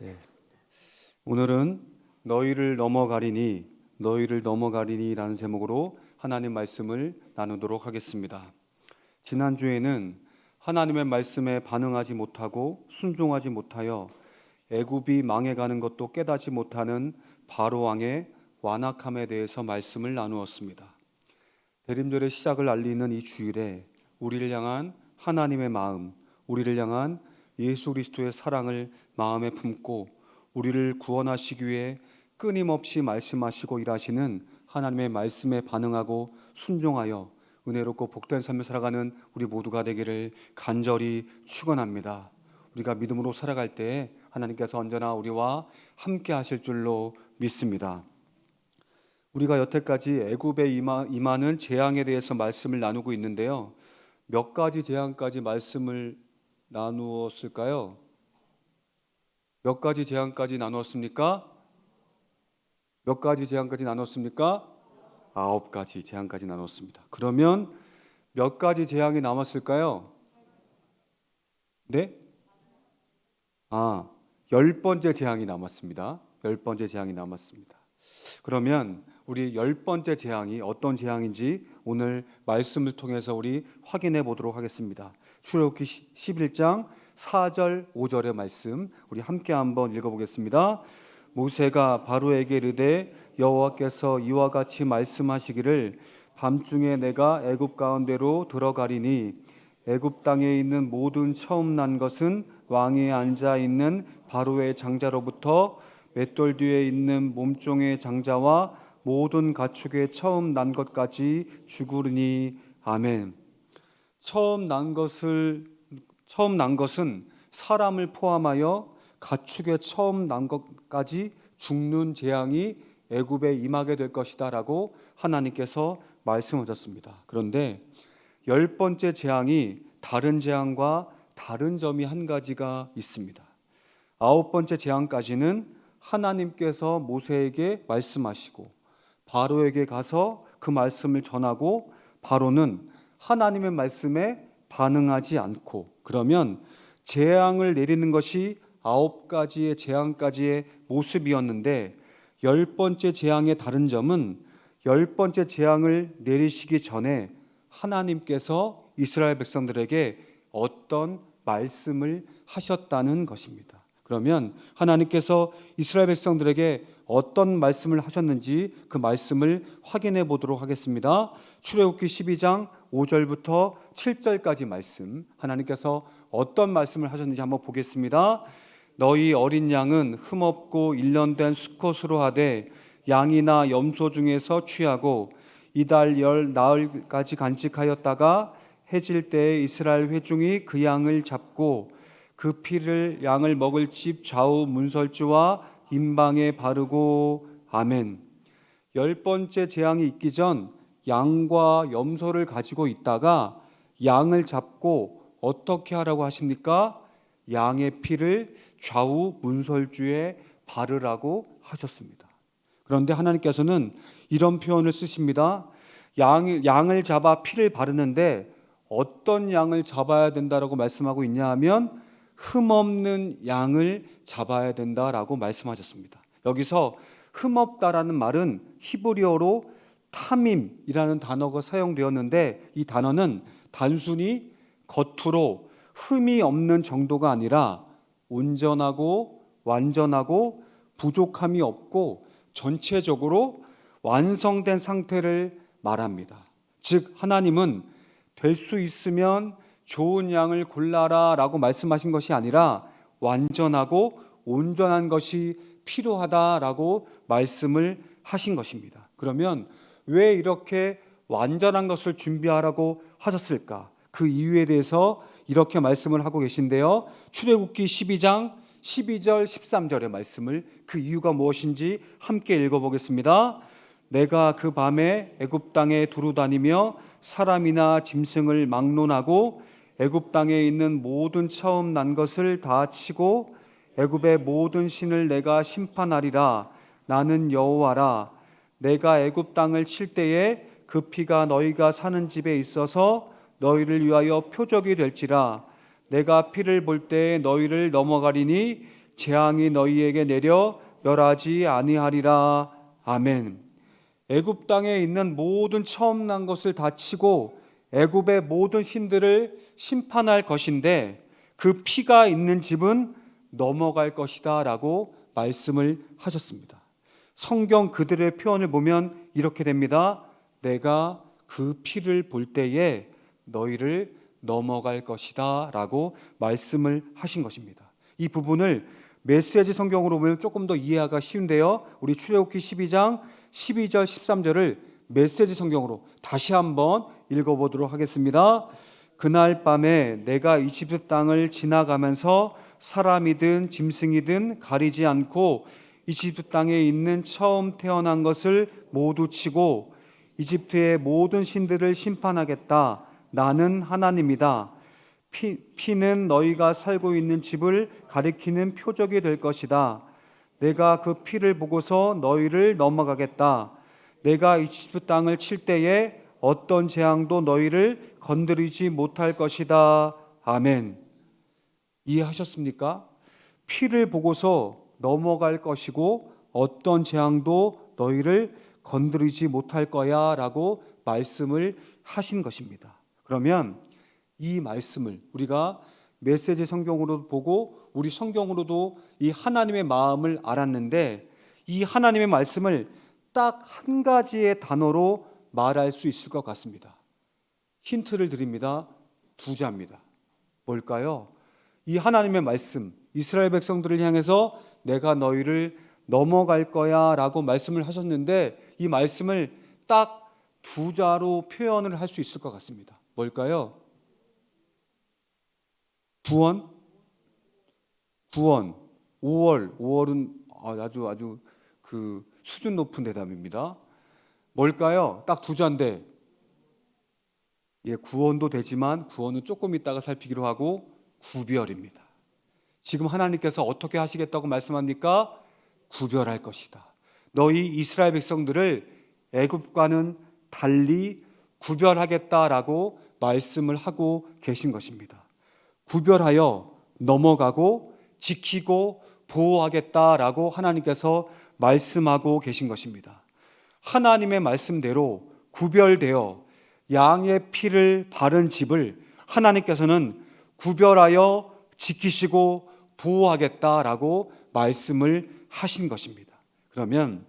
네. 오늘은 너희를 넘어가리니라는 제목으로 하나님 말씀을 나누도록 하겠습니다. 지난주에는 하나님의 말씀에 반응하지 못하고 순종하지 못하여 애굽이 망해가는 것도 깨닫지 못하는 바로 왕의 완악함에 대해서 말씀을 나누었습니다. 대림절의 시작을 알리는 이 주일에 우리를 향한 하나님의 마음, 우리를 향한 예수 그리스도의 사랑을 마음에 품고 우리를 구원하시기 위해 끊임없이 말씀하시고 일하시는 하나님의 말씀에 반응하고 순종하여 은혜롭고 복된 삶을 살아가는 우리 모두가 되기를 간절히 축원합니다. 우리가 믿음으로 살아갈 때에 하나님께서 언제나 우리와 함께 하실 줄로 믿습니다. 우리가 여태까지 애굽에 임하는 재앙에 대해서 말씀을 나누고 있는데요. 몇 가지 재앙까지 말씀을 나누었을까요? 몇 가지 재앙까지 나누었습니까? 몇 가지 재앙까지 나눴습니까? 9가지 재앙까지 나눴습니다. 그러면 몇 가지 재앙이 남았을까요? 네? 10번째 재앙이 남았습니다. 10번째 재앙이 남았습니다. 그러면 우리 10번째 재앙이 어떤 재앙인지 오늘 말씀을 통해서 우리 확인해 보도록 하겠습니다. 출애굽기 11장 4절 5절의 말씀 우리 함께 한번 읽어보겠습니다. 모세가 바로에게 이르되 여호와께서 이와 같이 말씀하시기를 밤중에 내가 애굽 가운데로 들어가리니 애굽 땅에 있는 모든 처음 난 것은 왕위에 앉아 있는 바로의 장자로부터 맷돌 뒤에 있는 몸종의 장자와 모든 가축의 처음 난 것까지 죽으리니 아멘. 처음 난 것은 사람을 포함하여 가축의 처음 난 것까지 죽는 재앙이 애굽에 임하게 될 것이다라고 하나님께서 말씀하셨습니다. 그런데 10번째 재앙이 다른 재앙과 다른 점이 한 가지가 있습니다. 9번째 재앙까지는 하나님께서 모세에게 말씀하시고 바로에게 가서 그 말씀을 전하고 바로는 하나님의 말씀에 반응하지 않고, 그러면 재앙을 내리는 것이 9가지의 재앙까지의 모습이었는데 10번째 재앙의 다른 점은 10번째 재앙을 내리시기 전에 하나님께서 이스라엘 백성들에게 어떤 말씀을 하셨다는 것입니다. 그러면 하나님께서 이스라엘 백성들에게 어떤 말씀을 하셨는지 그 말씀을 확인해 보도록 하겠습니다. 출애굽기 12장 5절부터 7절까지 말씀, 하나님께서 어떤 말씀을 하셨는지 한번 보겠습니다. 너희 어린 양은 흠없고 1년 수컷으로 하되 양이나 염소 중에서 취하고 이달 열 나흘까지 간직하였다가 해질 때에 이스라엘 회중이 그 양을 잡고 그 피를 양을 먹을 집 좌우 문설주와 임방에 바르고 아멘. 10번째 재앙이 있기 전 양과 염소를 가지고 있다가 양을 잡고 어떻게 하라고 하십니까? 양의 피를 좌우 문설주에 바르라고 하셨습니다. 그런데 하나님께서는 이런 표현을 쓰십니다. 양을 잡아 피를 바르는데 어떤 양을 잡아야 된다라고 말씀하고 있냐 하면 흠없는 양을 잡아야 된다라고 말씀하셨습니다. 여기서 흠없다라는 말은 히브리어로 타밈이라는 단어가 사용되었는데 이 단어는 단순히 겉으로 흠이 없는 정도가 아니라 온전하고 완전하고 부족함이 없고 전체적으로 완성된 상태를 말합니다. 즉 하나님은 될 수 있으면 좋은 양을 골라라 라고 말씀하신 것이 아니라 완전하고 온전한 것이 필요하다라고 말씀을 하신 것입니다. 그러면 왜 이렇게 완전한 것을 준비하라고 하셨을까? 그 이유에 대해서 이렇게 말씀을 하고 계신데요. 출애굽기 12장 12절 13절의 말씀을 그 이유가 무엇인지 함께 읽어보겠습니다. 내가 그 밤에 애굽 땅에 두루 다니며 사람이나 짐승을 막론하고 애굽 땅에 있는 모든 처음 난 것을 다 치고 애굽의 모든 신을 내가 심판하리라. 나는 여호와라. 내가 애굽 땅을 칠 때에 그 피가 너희가 사는 집에 있어서 너희를 위하여 표적이 될지라. 내가 피를 볼 때에 너희를 넘어가리니 재앙이 너희에게 내려 멸하지 아니하리라. 아멘. 애굽 땅에 있는 모든 처음 난 것을 다 치고 애굽의 모든 신들을 심판할 것인데 그 피가 있는 집은 넘어갈 것이다 라고 말씀을 하셨습니다. 성경 그들의 표현을 보면 이렇게 됩니다. 내가 그 피를 볼 때에 너희를 넘어갈 것이다 라고 말씀을 하신 것입니다. 이 부분을 메시지 성경으로 보면 조금 더 이해하기가 쉬운데요, 우리 출애굽기 12장 12절 13절을 메시지 성경으로 다시 한번 읽어보도록 하겠습니다. 그날 밤에 내가 이집트 땅을 지나가면서 사람이든 짐승이든 가리지 않고 이집트 땅에 있는 처음 태어난 것을 모두 치고 이집트의 모든 신들을 심판하겠다. 나는 하나님이다. 피는 너희가 살고 있는 집을 가리키는 표적이 될 것이다. 내가 그 피를 보고서 너희를 넘어가겠다. 내가 이집트 땅을 칠 때에 어떤 재앙도 너희를 건드리지 못할 것이다. 아멘. 이해하셨습니까? 피를 보고서 넘어갈 것이고 어떤 재앙도 너희를 건드리지 못할 거야 라고 말씀을 하신 것입니다. 그러면 이 말씀을 우리가 메시지 성경으로 보고 우리 성경으로도 이 하나님의 마음을 알았는데 이 하나님의 말씀을 딱 한 가지의 단어로 말할 수 있을 것 같습니다. 힌트를 드립니다. 두 자입니다. 뭘까요? 이 하나님의 말씀, 이스라엘 백성들을 향해서 내가 너희를 넘어갈 거야 라고 말씀을 하셨는데 이 말씀을 딱 두 자로 표현을 할 수 있을 것 같습니다. 뭘까요? 구원? 5월은 아주 그 수준 높은 대답입니다. 뭘까요? 딱 두 자인데, 구원도 되지만 구원은 조금 있다가 살피기로 하고 구별입니다. 지금 하나님께서 어떻게 하시겠다고 말씀합니까? 구별할 것이다. 너희 이스라엘 백성들을 애굽과는 달리 구별하겠다라고 말씀을 하고 계신 것입니다. 구별하여 넘어가고 지키고 보호하겠다라고 하나님께서 말씀하고 계신 것입니다. 하나님의 말씀대로 구별되어 양의 피를 바른 집을 하나님께서는 구별하여 지키시고 보호하겠다라고 말씀을 하신 것입니다. 그러면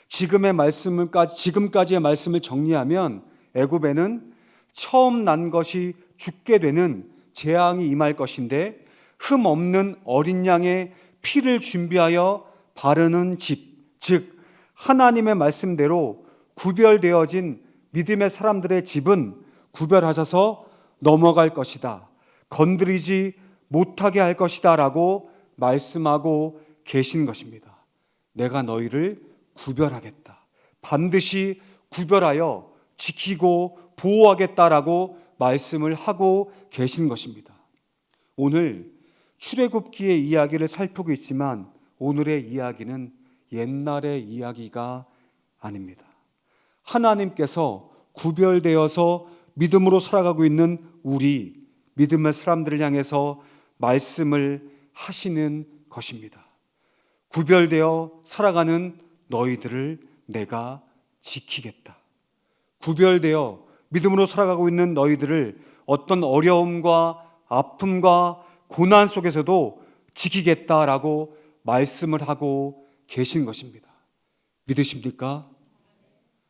지금까지의 말씀을 정리하면 애굽에는 처음 난 것이 죽게 되는 재앙이 임할 것인데 흠 없는 어린 양의 피를 준비하여 바르는 집, 즉 하나님의 말씀대로 구별되어진 믿음의 사람들의 집은 구별하셔서 넘어갈 것이다. 건드리지 못하게 할 것이다 라고 말씀하고 계신 것입니다. 내가 너희를 구별하겠다. 반드시 구별하여 지키고 보호하겠다라고 말씀을 하고 계신 것입니다. 오늘 출애굽기의 이야기를 살피고 있지만 오늘의 이야기는 옛날의 이야기가 아닙니다. 하나님께서 구별되어서 믿음으로 살아가고 있는 우리 믿음의 사람들을 향해서 말씀을 하시는 것입니다. 구별되어 살아가는 너희들을 내가 지키겠다. 구별되어 믿음으로 살아가고 있는 너희들을 어떤 어려움과 아픔과 고난 속에서도 지키겠다라고 말씀을 하고 계신 것입니다. 믿으십니까?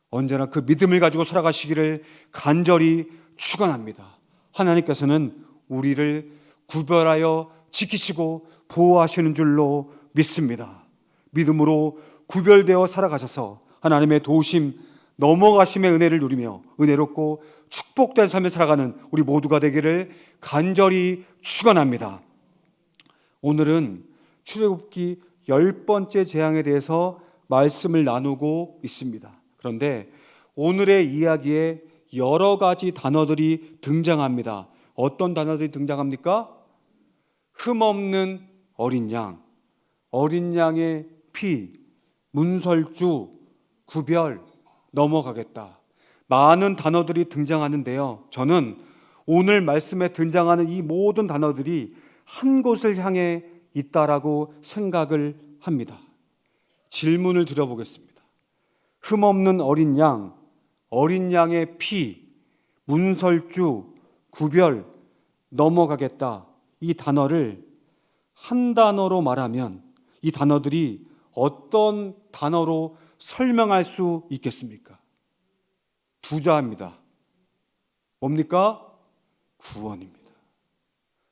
언제나 그 믿음을 가지고 살아가시기를 간절히 축원합니다. 하나님께서는 우리를 구별하여 지키시고 보호하시는 줄로 믿습니다. 믿음으로 구별되어 살아가셔서 하나님의 도우심, 넘어가심의 은혜를 누리며 은혜롭고 축복된 삶을 살아가는 우리 모두가 되기를 간절히 축원합니다. 오늘은 출애굽기 10번째 재앙에 대해서 말씀을 나누고 있습니다. 그런데 오늘의 이야기에 여러 가지 단어들이 등장합니다. 어떤 단어들이 등장합니까? 흠없는 어린 양, 어린 양의 피, 문설주, 구별, 넘어가겠다. 많은 단어들이 등장하는데요. 저는 오늘 말씀에 등장하는 이 모든 단어들이 한 곳을 향해 있다라고 생각을 합니다. 질문을 드려보겠습니다. 흠없는 어린 양, 어린 양의 피, 문설주, 구별, 넘어가겠다, 이 단어를 한 단어로 말하면 이 단어들이 어떤 단어로 설명할 수 있겠습니까? 두 자입니다. 뭡니까? 구원입니다.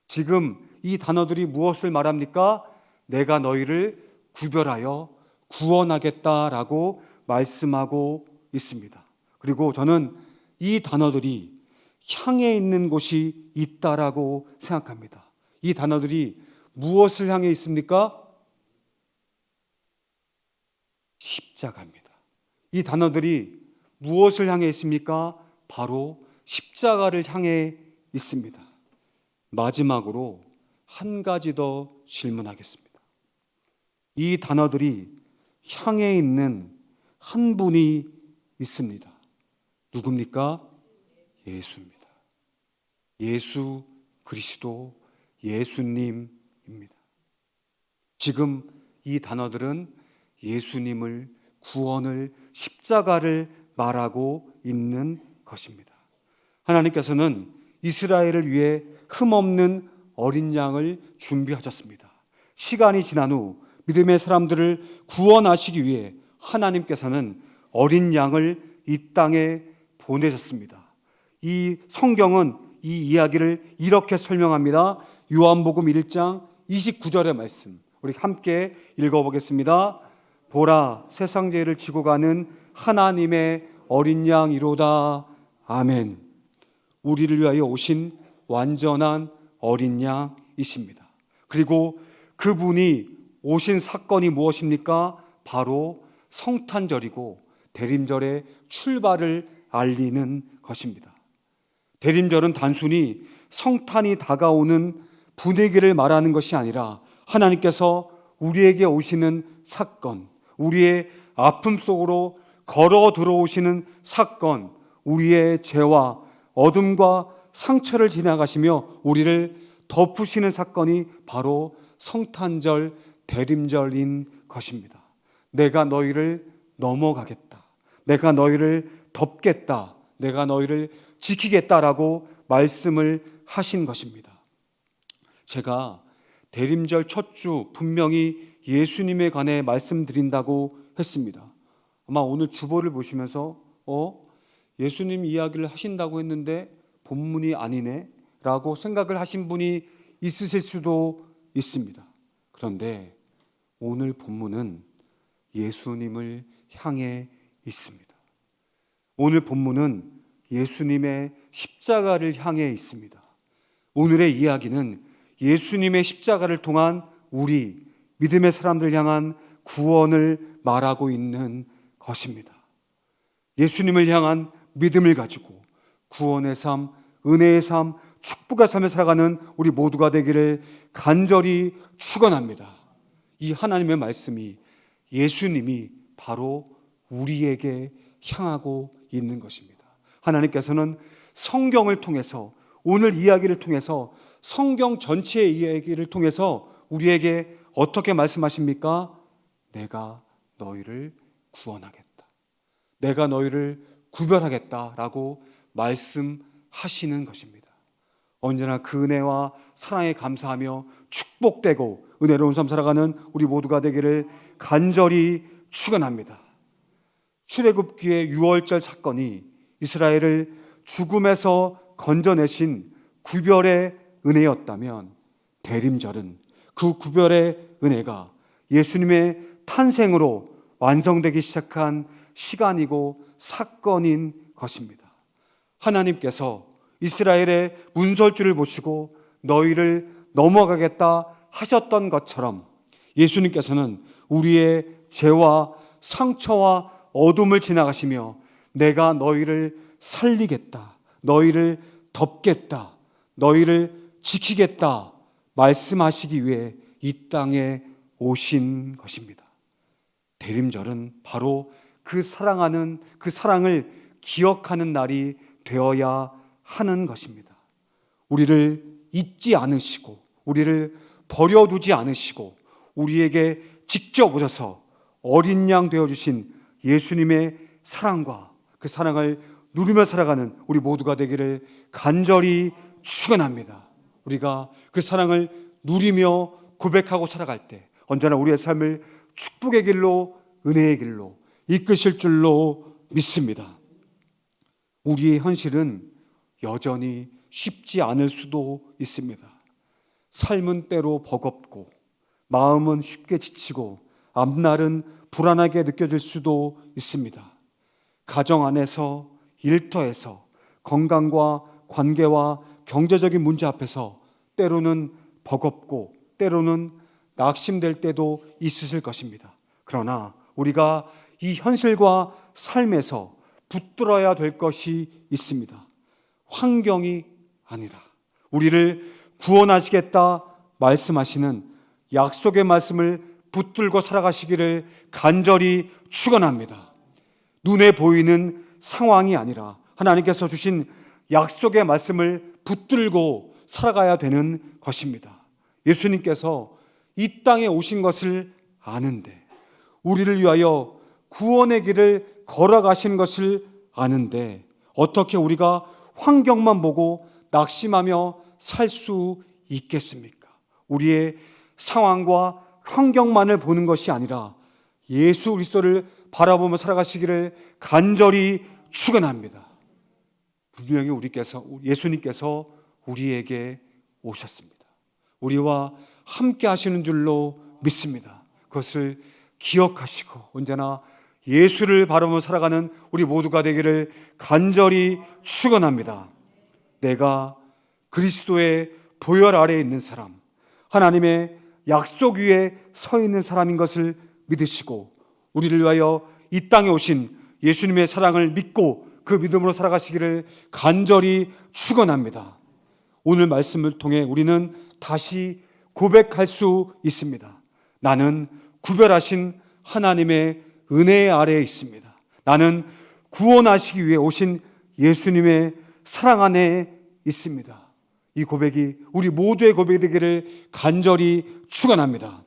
지금 이 단어들이 무엇을 말합니까? 내가 너희를 구별하여 구원하겠다라고 말씀하고 있습니다. 그리고 저는 이 단어들이 향해 있는 곳이 있다라고 생각합니다. 이 단어들이 무엇을 향해 있습니까? 십자가입니다. 이 단어들이 무엇을 향해 있습니까? 바로 십자가를 향해 있습니다. 마지막으로 한 가지 더 질문하겠습니다. 이 단어들이 향해 있는 한 분이 있습니다. 누굽니까? 예수입니다. 예수 그리스도, 예수님입니다. 지금 이 단어들은 예수님을, 구원을, 십자가를 말하고 있는 것입니다. 하나님께서는 이스라엘을 위해 흠없는 어린 양을 준비하셨습니다. 시간이 지난 후 믿음의 사람들을 구원하시기 위해 하나님께서는 어린 양을 이 땅에 보내셨습니다. 이 성경은 이 이야기를 이렇게 설명합니다. 요한복음 1장 29절의 말씀, 우리 함께 읽어보겠습니다. 보라, 세상 죄를 지고 가는 하나님의 어린 양이로다. 아멘. 우리를 위하여 오신 완전한 어린 양이십니다. 그리고 그분이 오신 사건이 무엇입니까? 바로 성탄절이고 대림절의 출발을 알리는 것입니다. 대림절은 단순히 성탄이 다가오는 분위기를 말하는 것이 아니라 하나님께서 우리에게 오시는 사건, 우리의 아픔 속으로 걸어 들어오시는 사건, 우리의 죄와 어둠과 상처를 지나가시며 우리를 덮으시는 사건이 바로 성탄절, 대림절인 것입니다. 내가 너희를 넘어가겠다, 내가 너희를 덮겠다, 내가 너희를 지키겠다라고 말씀을 하신 것입니다. 제가 대림절 첫 주 분명히 예수님에 관해 말씀드린다고 했습니다. 아마 오늘 주보를 보시면서 예수님 이야기를 하신다고 했는데 본문이 아니네 라고 생각을 하신 분이 있으실 수도 있습니다. 그런데 오늘 본문은 예수님을 향해 있습니다. 오늘 본문은 예수님의 십자가를 향해 있습니다. 오늘의 이야기는 예수님의 십자가를 통한 우리 믿음의 사람들 향한 구원을 말하고 있는 것입니다. 예수님을 향한 믿음을 가지고 구원의 삶, 은혜의 삶, 축복의 삶을 살아가는 우리 모두가 되기를 간절히 축원합니다. 이 하나님의 말씀이, 예수님이 바로 우리에게 향하고 있는 것입니다. 하나님께서는 성경을 통해서, 오늘 이야기를 통해서, 성경 전체의 이야기를 통해서 우리에게 어떻게 말씀하십니까? 내가 너희를 구원하겠다, 내가 너희를 구별하겠다라고 말씀하시는 것입니다. 언제나 그 은혜와 사랑에 감사하며 축복되고 은혜로운 삶 살아가는 우리 모두가 되기를 간절히 축원합니다. 출애굽기의 유월절 사건이 이스라엘을 죽음에서 건져내신 구별의 은혜였다면, 대림절은 그 구별의 은혜가 예수님의 탄생으로 완성되기 시작한 시간이고 사건인 것입니다. 하나님께서 이스라엘의 문설주를 보시고 너희를 넘어가겠다 하셨던 것처럼 예수님께서는 우리의 죄와 상처와 어둠을 지나가시며 내가 너희를 살리겠다, 너희를 덮겠다, 너희를 지키겠다 말씀하시기 위해 이 땅에 오신 것입니다. 대림절은 바로 그 사랑하는, 그 사랑을 기억하는 날이 되어야 하는 것입니다. 우리를 잊지 않으시고 우리를 버려두지 않으시고 우리에게 직접 오셔서 어린 양 되어주신 예수님의 사랑과 그 사랑을 누리며 살아가는 우리 모두가 되기를 간절히 축원합니다. 우리가 그 사랑을 누리며 고백하고 살아갈 때 언제나 우리의 삶을 축복의 길로, 은혜의 길로 이끄실 줄로 믿습니다. 우리의 현실은 여전히 쉽지 않을 수도 있습니다. 삶은 때로 버겁고 마음은 쉽게 지치고 앞날은 불안하게 느껴질 수도 있습니다. 가정 안에서, 일터에서, 건강과 관계와 경제적인 문제 앞에서 때로는 버겁고 때로는 낙심될 때도 있으실 것입니다. 그러나 우리가 이 현실과 삶에서 붙들어야 될 것이 있습니다. 환경이 아니라 우리를 구원하시겠다 말씀하시는 약속의 말씀을 붙들고 살아가시기를 간절히 축원합니다. 눈에 보이는 상황이 아니라 하나님께서 주신 약속의 말씀을 붙들고 살아가야 되는 것입니다. 예수님께서 이 땅에 오신 것을 아는데, 우리를 위하여 구원의 길을 걸어가신 것을 아는데 어떻게 우리가 환경만 보고 낙심하며 살 수 있겠습니까? 우리의 상황과 환경만을 보는 것이 아니라 예수 그리스도를 바라보며 살아가시기를 간절히 축원합니다. 분명히 예수님께서 우리에게 오셨습니다. 우리와 함께 하시는 줄로 믿습니다. 그것을 기억하시고 언제나 예수를 바라보며 살아가는 우리 모두가 되기를 간절히 축원합니다. 내가 그리스도의 보혈 아래에 있는 사람, 하나님의 약속 위에 서 있는 사람인 것을 믿으시고 우리를 위하여 이 땅에 오신 예수님의 사랑을 믿고 그 믿음으로 살아가시기를 간절히 축원합니다. 오늘 말씀을 통해 우리는 다시 고백할 수 있습니다. 나는 구별하신 하나님의 은혜 아래에 있습니다. 나는 구원하시기 위해 오신 예수님의 사랑 안에 있습니다. 이 고백이 우리 모두의 고백이 되기를 간절히 축원합니다.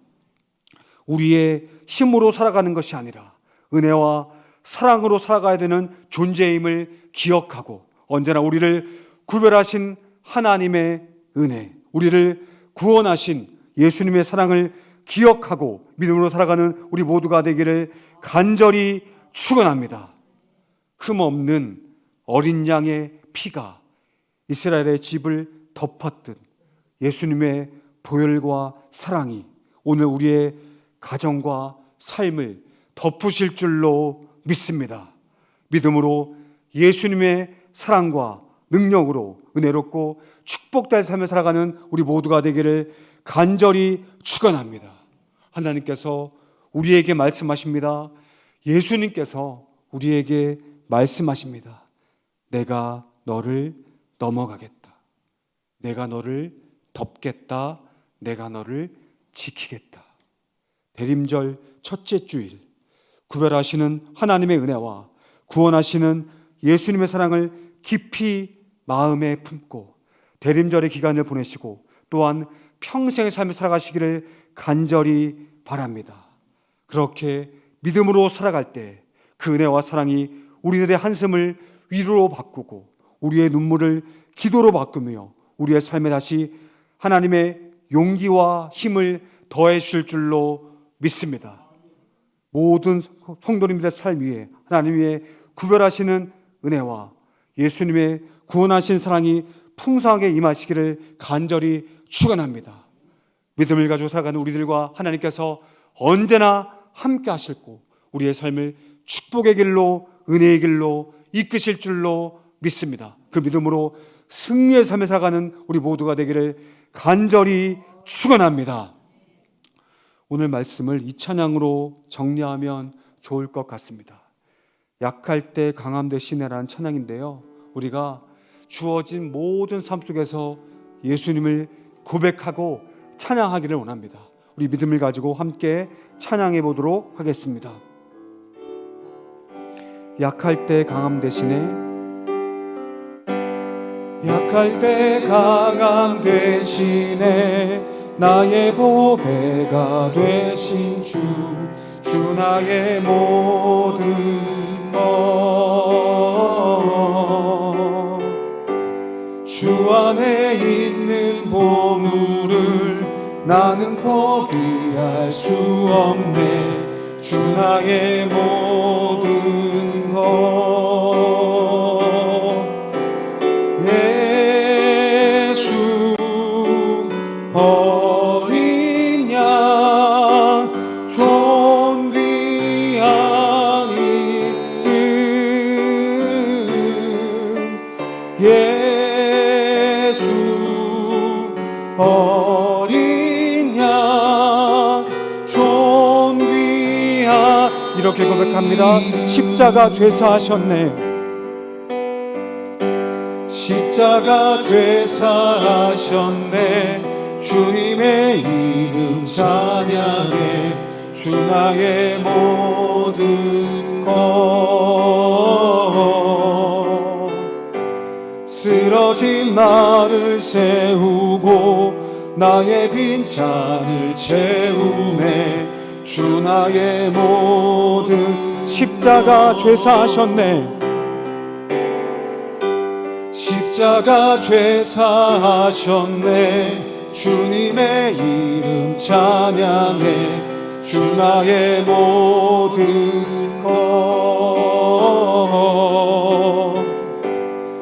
우리의 힘으로 살아가는 것이 아니라 은혜와 사랑으로 살아가야 되는 존재임을 기억하고 언제나 우리를 구별하신 하나님의 은혜, 우리를 구원하신 예수님의 사랑을 기억하고 믿음으로 살아가는 우리 모두가 되기를 간절히 축원합니다. 흠없는 어린 양의 피가 이스라엘의 집을 덮었듯 예수님의 보혈과 사랑이 오늘 우리의 가정과 삶을 덮으실 줄로 믿습니다. 믿음으로 예수님의 사랑과 능력으로 은혜롭고 축복된 삶을 살아가는 우리 모두가 되기를 간절히 축원합니다. 하나님께서 우리에게 말씀하십니다. 예수님께서 우리에게 말씀하십니다. 내가 너를 넘어가겠다. 내가 너를 덮겠다. 내가 너를 지키겠다. 대림절 첫째 주일, 구별하시는 하나님의 은혜와 구원하시는 예수님의 사랑을 깊이 마음에 품고 대림절의 기간을 보내시고 또한 평생의 삶을 살아가시기를 간절히 바랍니다. 그렇게 믿음으로 살아갈 때 그 은혜와 사랑이 우리들의 한숨을 위로로 바꾸고 우리의 눈물을 기도로 바꾸며 우리의 삶에 다시 하나님의 용기와 힘을 더해 주실 줄로 믿습니다. 모든 성도님들의 삶 위에 하나님의 구별하시는 은혜와 예수님의 구원하신 사랑이 풍성하게 임하시기를 간절히 축원합니다. 믿음을 가지고 살아가는 우리들과 하나님께서 언제나 함께 하실고 우리의 삶을 축복의 길로 은혜의 길로 이끄실 줄로 믿습니다. 그 믿음으로 승리의 삶을 살아가는 우리 모두가 되기를 간절히 축원합니다. 오늘 말씀을 이 찬양으로 정리하면 좋을 것 같습니다. 약할 때 강함 되시네라는 찬양인데요, 우리가 주어진 모든 삶 속에서 예수님을 고백하고 찬양하기를 원합니다. 우리 믿음을 가지고 함께 찬양해 보도록 하겠습니다. 약할 때 강함 되시네, 약할 때 강함 되시네, 나의 보배가 되신 주 나의 모든 것. 주 안에 있는 보물을 나는 포기할 수 없네. 주 나의 모든 것. 예수 어린 양 존귀한 이름. 예수 어린 양 존귀한. 이렇게 고백합니다. 십자가 죄사하셨네. 십자가 죄사하셨네. 주님의 이름 찬양해. 주 나의 모든 것. 쓰러진 나를 세우고 나의 빈잔을 채우네. 주 나의 모든. 십자가 죄사하셨네. 십자가 죄사하셨네. 주님의 이름 찬양해. 주 나의 모든 것.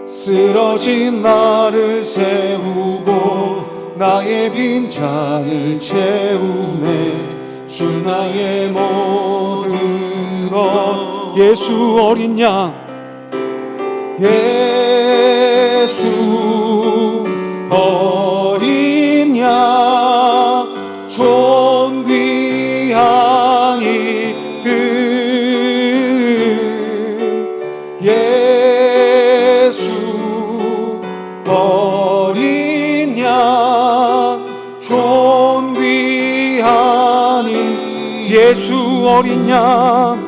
쓰러진 나를 세우고 나의 빈잔을 채우네. 주 나의 모든 것. 예수 어린 양. 예수 어린 양 존귀한 이름. 예수 어린 양 존귀한 이름. 예수 어린 양.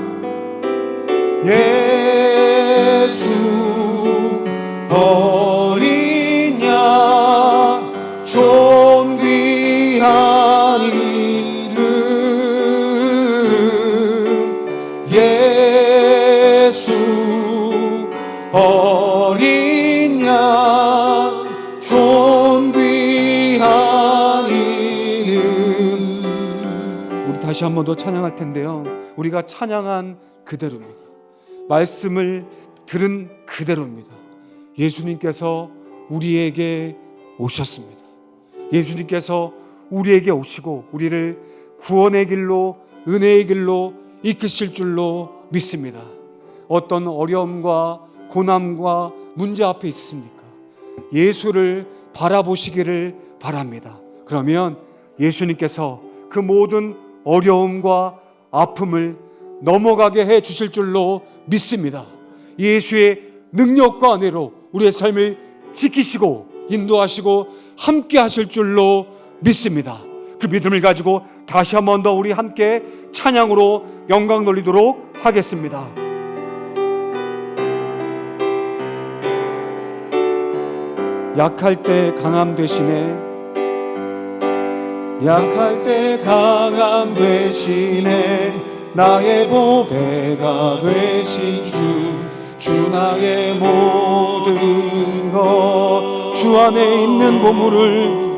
예수 어린 양 존귀한 이름. 예수 어린 양 존귀한 이름. 우리 다시 한 번 더 찬양할 텐데요, 우리가 찬양한 그대로입니다. 말씀을 들은 그대로입니다. 예수님께서 우리에게 오셨습니다. 예수님께서 우리에게 오시고 우리를 구원의 길로, 은혜의 길로 이끄실 줄로 믿습니다. 어떤 어려움과 고난과 문제 앞에 있습니까? 예수를 바라보시기를 바랍니다. 그러면 예수님께서 그 모든 어려움과 아픔을 넘어가게 해 주실 줄로 믿습니다. 예수의 능력과 은혜로 우리의 삶을 지키시고 인도하시고 함께 하실 줄로 믿습니다. 그 믿음을 가지고 다시 한 번 더 우리 함께 찬양으로 영광 돌리도록 하겠습니다. 약할 때 강함 되시네. 약할 때 강함 되시네. 나의 보배가 되신 주 나의 모든 것. 주 안에 있는 보물을,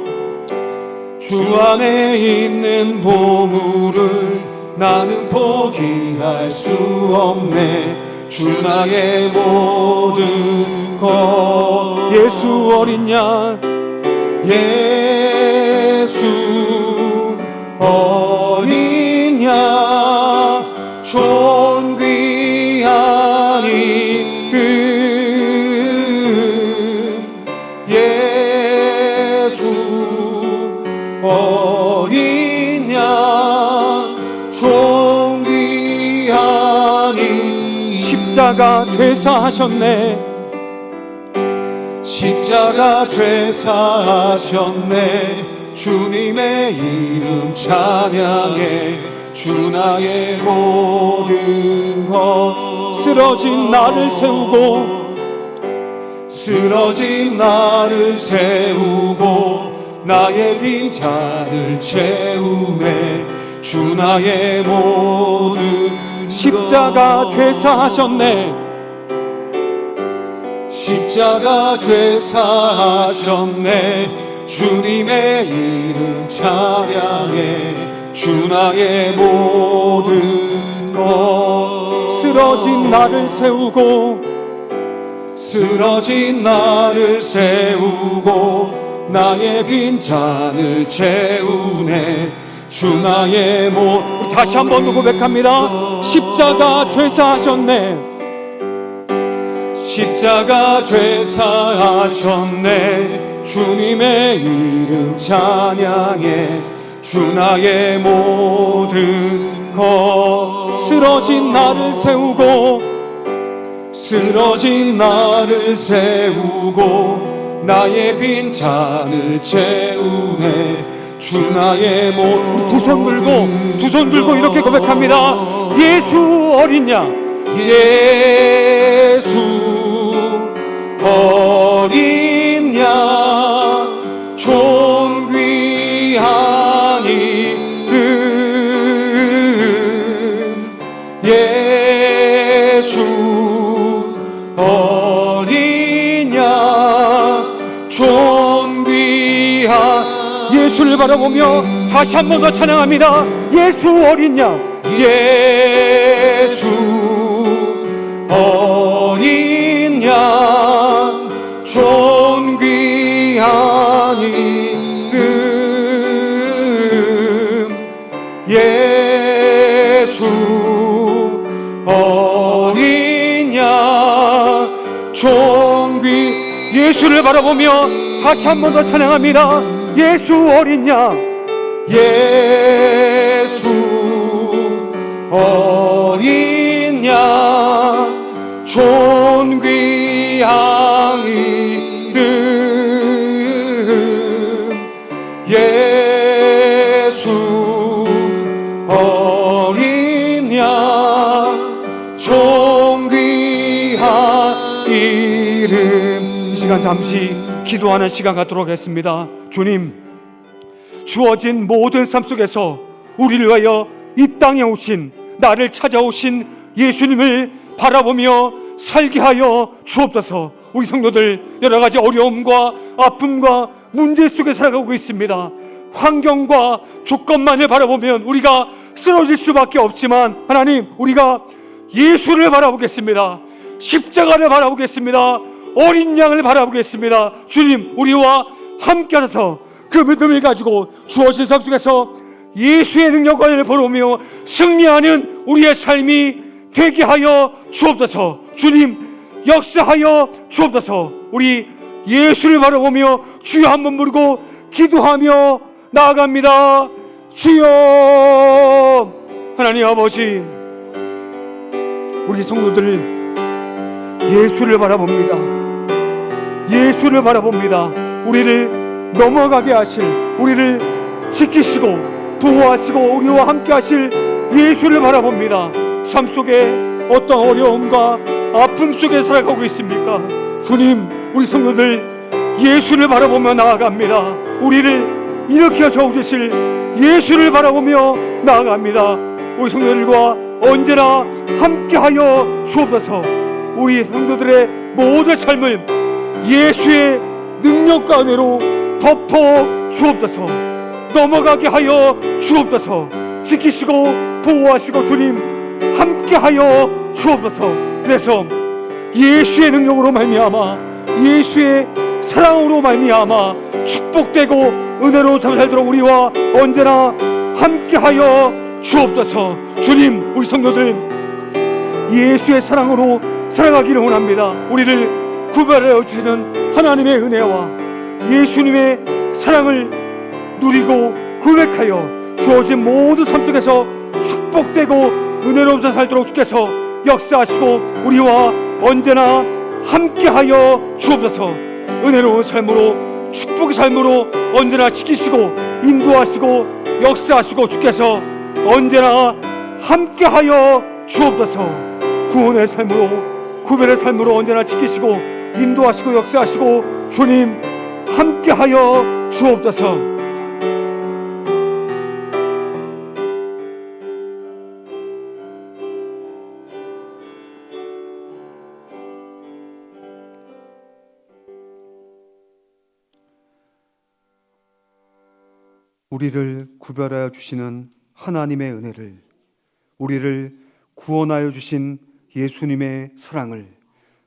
주 안에 있는 보물을 나는 포기할 수 없네. 주 나의 모든 것. 예수 어린 양. 예수 어린 양 존귀한 이름. 예수 어린 양 존귀한 이름. 십자가 죄사하셨네. 십자가 죄사하셨네. 주님의 이름 찬양해. 주 나의 모든 것. 쓰러진 나를 세우고, 쓰러진 나를 세우고 나의 빈잔을 채우네. 주 나의 모든 십자가 죄사하셨네. 십자가 죄사하셨네. 주님의 이름 찬양해. 주 나의 모든 것. 쓰러진 나를 세우고 쓰러진 나를 세우고 나의 빈잔을 채우네. 주 나의 모든. 다시 한번 고백합니다. 십자가 죄사하셨네. 십자가 죄사하셨네. 주님의 이름 찬양해. 주 나의 모든 것. 쓰러진 나를 세우고 쓰러진 나를 세우고 나의 빈잔을 채우네. 주 나의 모든. 두 손 들고 이렇게 고백합니다. 예수 어린 양. 예수 어린 양 존귀한 이름. 예수 어린 양 존귀한. 예수를 바라보며 다시 한 번 더 찬양합니다. 예수 어린 양. 예수 어린 양 존귀한 이름. 예수 어린 양 존귀. 예수를 바라보며 다시 한 번 더 찬양합니다. 예수 어린 양. 예수 어린 양 존귀한 이름. 예수 어린 양 존귀한 이름. 이 시간 잠시 기도하는 시간 갖도록 하겠습니다. 주님, 주어진 모든 삶 속에서 우리를 위하여 이 땅에 오신, 나를 찾아오신 예수님을 바라보며 살게 하여 주옵소서. 우리 성도들 여러 가지 어려움과 아픔과 문제 속에 살아가고 있습니다. 환경과 조건만을 바라보면 우리가 쓰러질 수밖에 없지만, 하나님, 우리가 예수를 바라보겠습니다. 십자가를 바라보겠습니다. 어린 양을 바라보겠습니다. 주님, 우리와 함께 하셔서 그 믿음을 가지고 주어진 삶 속에서 예수의 능력을 보며 승리하는 우리의 삶이 되게 하여 주옵소서. 주님, 역사하여 주옵소서. 우리 예수를 바라보며 주여 한번 부르고 기도하며 나아갑니다. 주여. 하나님 아버지, 우리 성도들 예수를 바라봅니다. 예수를 바라봅니다. 우리를 넘어가게 하실, 우리를 지키시고 보호하시고 우리와 함께 하실 예수를 바라봅니다. 삶 속에 어떤 어려움과 아픔 속에 살아가고 있습니까? 주님, 우리 성도들 예수를 바라보며 나아갑니다. 우리를 일으켜 세우실 예수를 바라보며 나아갑니다. 우리 성도들과 언제나 함께하여 주옵소서. 우리 성도들의 모든 삶을 예수의 능력과 은혜로 덮어 주옵소서. 넘어가게 하여 주옵소서. 지키시고 보호하시고 주님 함께하여 주옵소서. 그래서 예수의 능력으로 말미암아, 예수의 사랑으로 말미암아 축복되고 은혜로 살도록 우리와 언제나 함께하여 주옵소서. 주님, 우리 성도들 예수의 사랑으로 살아가기를 원합니다. 우리를 구별하여 주시는 하나님의 은혜와 예수님의 사랑을 누리고 고백하여 주어진 모든 삶 속에서 축복되고 은혜로운 삶 살도록 주께서 역사하시고 우리와 언제나 함께하여 주옵소서. 은혜로운 삶으로, 축복의 삶으로 언제나 지키시고 인도하시고 역사하시고 주께서 언제나 함께하여 주옵소서. 구원의 삶으로, 구별의 삶으로 언제나 지키시고 인도하시고 역사하시고 주님 함께하여 주옵소서. 우리를 구별하여 주시는 하나님의 은혜를, 우리를 구원하여 주신 예수님의 사랑을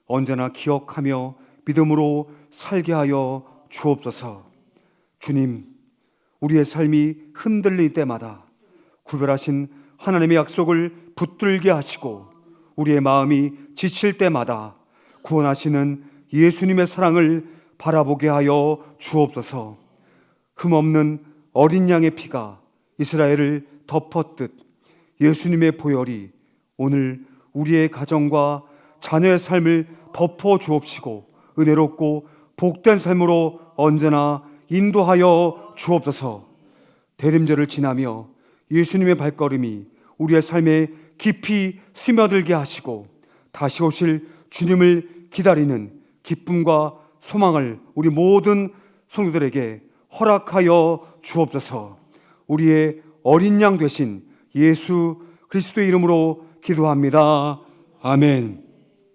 언제나 기억하며 믿음으로 살게 하여 주옵소서. 주님, 우리의 삶이 흔들릴 때마다 구별하신 하나님의 약속을 붙들게 하시고, 우리의 마음이 지칠 때마다 구원하시는 예수님의 사랑을 바라보게 하여 주옵소서. 흠없는 어린 양의 피가 이스라엘을 덮었듯 예수님의 보혈이 오늘 우리의 가정과 자녀의 삶을 덮어 주옵시고, 은혜롭고 복된 삶으로 언제나 인도하여 주옵소서. 대림절을 지나며 예수님의 발걸음이 우리의 삶에 깊이 스며들게 하시고, 다시 오실 주님을 기다리는 기쁨과 소망을 우리 모든 성도들에게 허락하여 주옵소서. 우리의 어린 양 되신 예수 그리스도의 이름으로 기도합니다. 아멘.